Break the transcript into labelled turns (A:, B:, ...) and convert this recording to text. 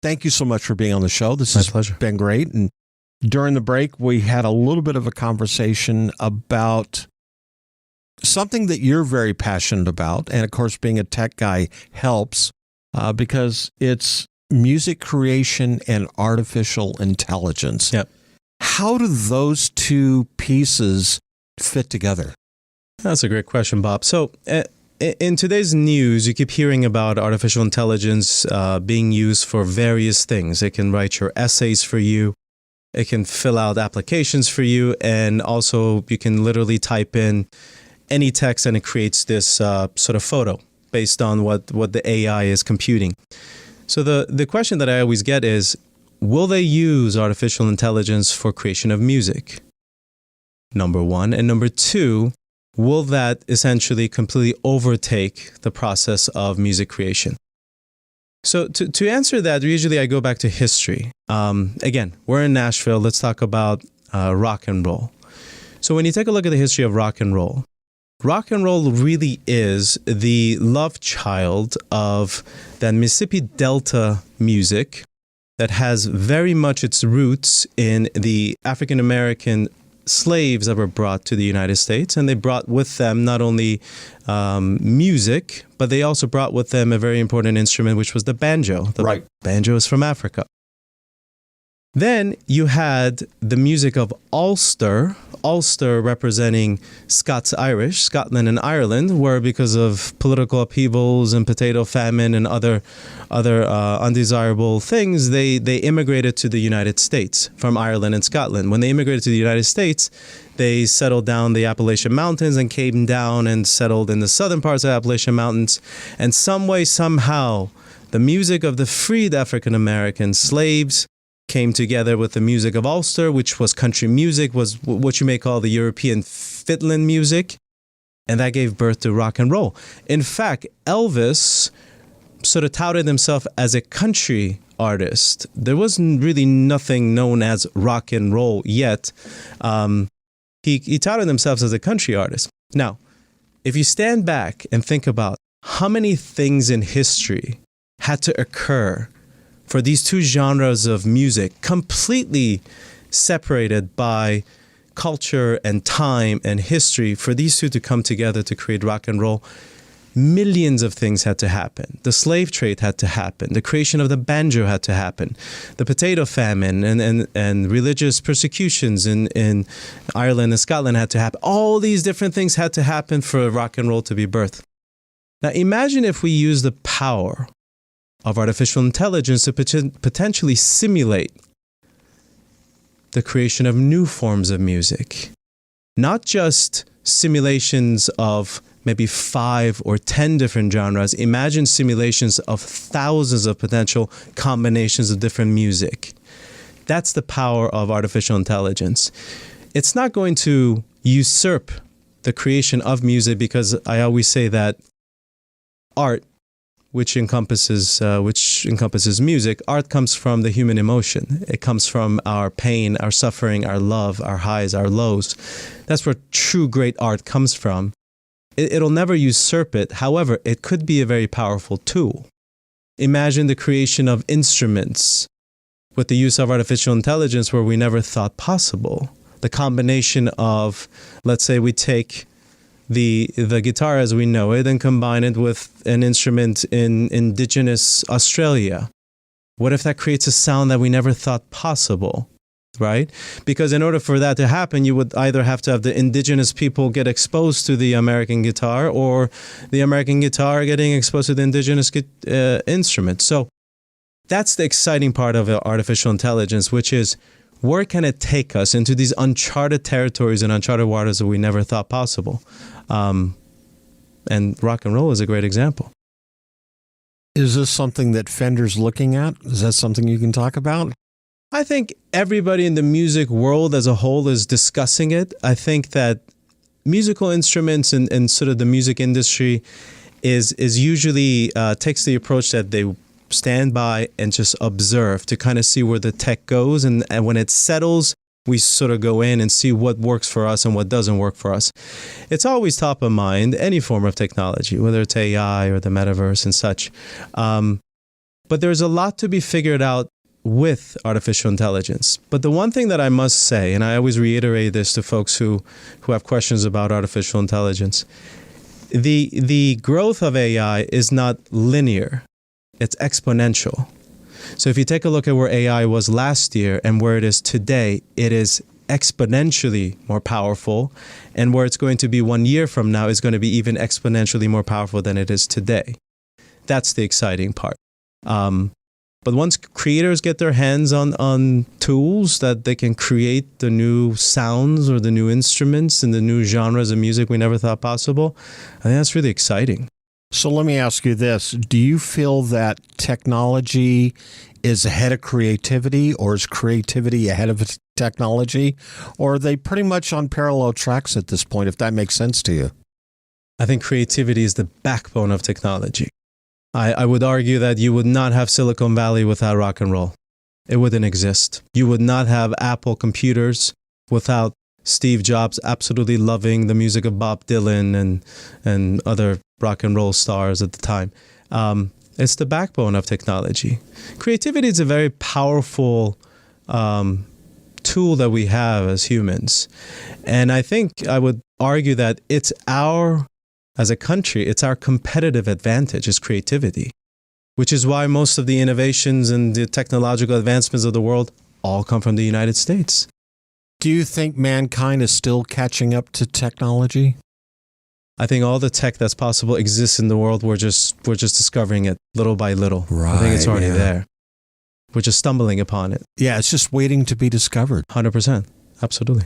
A: thank you so much for being on the show. This
B: My
A: has
B: pleasure.
A: been great. And during the break, we had a little bit of a conversation about something that you're very passionate about. And of course, being a tech guy helps because it's music creation and artificial intelligence.
B: Yep.
A: How do those two pieces fit together?
B: That's a great question, Bob. So in today's news, you keep hearing about artificial intelligence being used for various things. It can write your essays for you. It can fill out applications for you. And also you can literally type in any text and it creates this sort of photo based on what the AI is computing. So the question that I always get is, will they use artificial intelligence for creation of music? Number one. And number two, will that essentially completely overtake the process of music creation? So to answer that, usually I go back to history. Again, we're in Nashville. Let's talk about rock and roll. So when you take a look at the history of rock and roll really is the love child of that Mississippi Delta music that has very much its roots in the African American slaves that were brought to the United States. And they brought with them not only music, but they also brought with them a very important instrument, which was the banjo. The banjo is from Africa. Then you had the music of Ulster representing Scots-Irish, Scotland and Ireland, where because of political upheavals and potato famine and other undesirable things, they immigrated to the United States from Ireland and Scotland. When they immigrated to the United States, they settled down the Appalachian Mountains and came down and settled in the southern parts of the Appalachian Mountains. And some way, somehow, the music of the freed African American slaves came together with the music of Ulster, which was country music, was what you may call the European fiddling music, and that gave birth to rock and roll. In fact, Elvis sort of touted himself as a country artist. There wasn't really nothing known as rock and roll yet. He touted himself as a country artist. Now, if you stand back and think about how many things in history had to occur for these two genres of music, completely separated by culture and time and history, for these two to come together to create rock and roll, millions of things had to happen. The slave trade had to happen. The creation of the banjo had to happen. The potato famine and religious persecutions in Ireland and Scotland had to happen. All these different things had to happen for rock and roll to be birthed. Now imagine if we use the power of artificial intelligence to potentially simulate the creation of new forms of music. Not just simulations of maybe 5 or 10 different genres. Imagine simulations of thousands of potential combinations of different music. That's the power of artificial intelligence. It's not going to usurp the creation of music, because I always say that art, which encompasses music, art comes from the human emotion. It comes from our pain, our suffering, our love, our highs, our lows. That's where true great art comes from. It'll never usurp it. However, it could be a very powerful tool. Imagine the creation of instruments with the use of artificial intelligence where we never thought possible. The combination of, let's say we take the guitar as we know it and combine it with an instrument in indigenous Australia. What if that creates a sound that we never thought possible, right? Because in order for that to happen, you would either have to have the indigenous people get exposed to the American guitar, or the American guitar getting exposed to the indigenous instrument. So that's the exciting part of artificial intelligence, which is, where can it take us into these uncharted territories and uncharted waters that we never thought possible? And rock and roll is a great example.
A: Is this something that Fender's looking at? Is that something you can talk about?
B: I think everybody in the music world as a whole is discussing it. I think that musical instruments and sort of the music industry is usually takes the approach that they stand by and just observe to kind of see where the tech goes. And when it settles, we sort of go in and see what works for us and what doesn't work for us. It's always top of mind, any form of technology, whether it's AI or the metaverse and such. But there's a lot to be figured out with artificial intelligence. But the one thing that I must say, and I always reiterate this to folks who have questions about artificial intelligence, the growth of AI is not linear. It's exponential. So if you take a look at where AI was last year and where it is today, it is exponentially more powerful. And where it's going to be 1 year from now is going to be even exponentially more powerful than it is today. That's the exciting part. But once creators get their hands on tools that they can create the new sounds or the new instruments and the new genres of music we never thought possible, I think that's really exciting.
A: So let me ask you this. Do you feel that technology is ahead of creativity, or is creativity ahead of technology? Or are they pretty much on parallel tracks at this point, if that makes sense to you?
B: I think creativity is the backbone of technology. I would argue that you would not have Silicon Valley without rock and roll. It wouldn't exist. You would not have Apple computers without Steve Jobs absolutely loving the music of Bob Dylan and other rock and roll stars at the time. It's the backbone of technology. Creativity is a very powerful tool that we have as humans. And I think I would argue that as a country, it's our competitive advantage is creativity, which is why most of the innovations and the technological advancements of the world all come from the United States.
A: Do you think mankind is still catching up to technology?
B: I think all the tech that's possible exists in the world. We're just discovering it little by little.
A: Right,
B: I think it's already there. We're just stumbling upon it.
A: Yeah, it's just waiting to be discovered.
B: 100%. Absolutely.